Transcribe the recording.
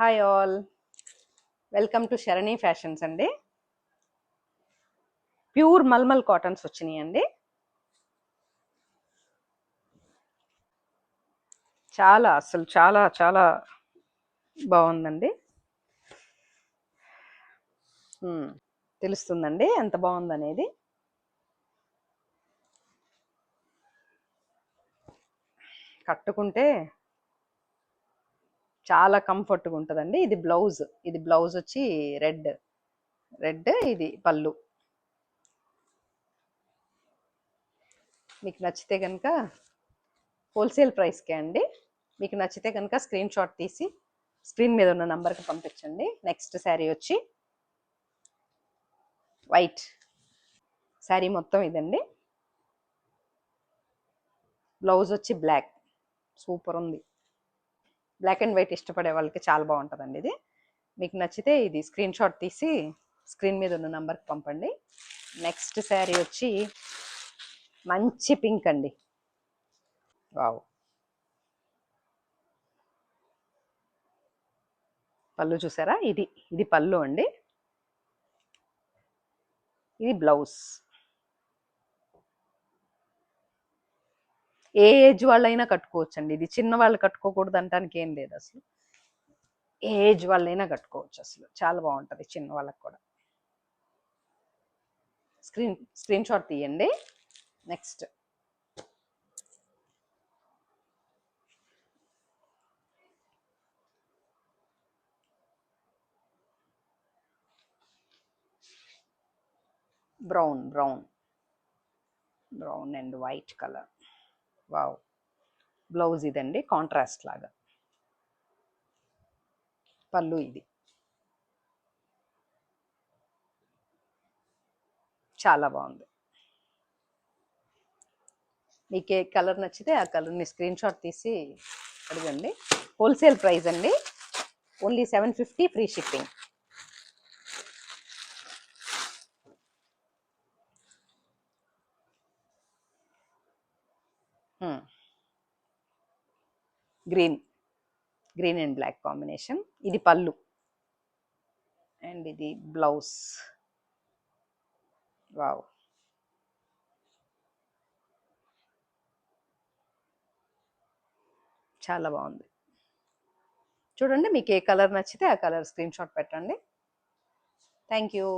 Hi all, welcome to Sharani fashions అండి. Pure mulmul cottons వచ్చినాయి అండి. అసలు చాలా చాలా బాగుందండి. తెలుస్తుందండి ఎంత బాగుందనేది. కట్టుకుంటే చాలా కంఫర్ట్గా ఉంటుందండి. ఇది బ్లౌజ్ వచ్చి రెడ్, ఇది పళ్ళు. మీకు నచ్చితే కనుక హోల్సేల్ ప్రైస్కే అండి. మీకు నచ్చితే కనుక స్క్రీన్ షాట్ తీసి స్క్రీన్ మీద ఉన్న నంబర్కి పంపించండి. నెక్స్ట్ శారీ వచ్చి వైట్ శారీ మొత్తం ఇదండి. బ్లౌజ్ వచ్చి బ్లాక్, సూపర్ ఉంది. బ్లాక్ అండ్ వైట్ ఇష్టపడే వాళ్ళకి చాలా బాగుంటుందండి ఇది. మీకు నచ్చితే ఇది స్క్రీన్ షాట్ తీసి స్క్రీన్ మీద ఉన్న నంబర్కి పంపండి. నెక్స్ట్ శారీ వచ్చి మంచి పింక్ అండి. వావ్, పళ్ళు చూసారా? ఇది పళ్ళు అండి. ఇది బ్లౌజ్. ఏ ఏజ్ వాళ్ళైనా కట్టుకోవచ్చు అండి. ఇది చిన్న వాళ్ళు కట్టుకోకూడదు అంటానికి ఏం లేదు. అసలు ఏ ఏజ్ వాళ్ళైనా కట్టుకోవచ్చు. అసలు చాలా బాగుంటుంది చిన్న వాళ్ళకి కూడా. స్క్రీన్ షాట్ తీయండి. Next brown and white colour. Wow, blouse ఇదండి, కాంట్రాస్ట్ లాగా. పళ్ళు ఇది. చాలా బాగుంది. మీకు ఏ కలర్ నచ్చితే ఆ కలర్ని స్క్రీన్ షాట్ తీసి అడగండి. హోల్సేల్ ప్రైస్ అండి, only 750, free shipping. Green and black combination. ఇది పళ్ళు అండ్ ఇది బ్లౌజ్. వావ్, చాలా బాగుంది. చూడండి, మీకు ఏ కలర్ నచ్చితే ఆ కలర్ స్క్రీన్ షాట్ పెట్టండి. Thank you.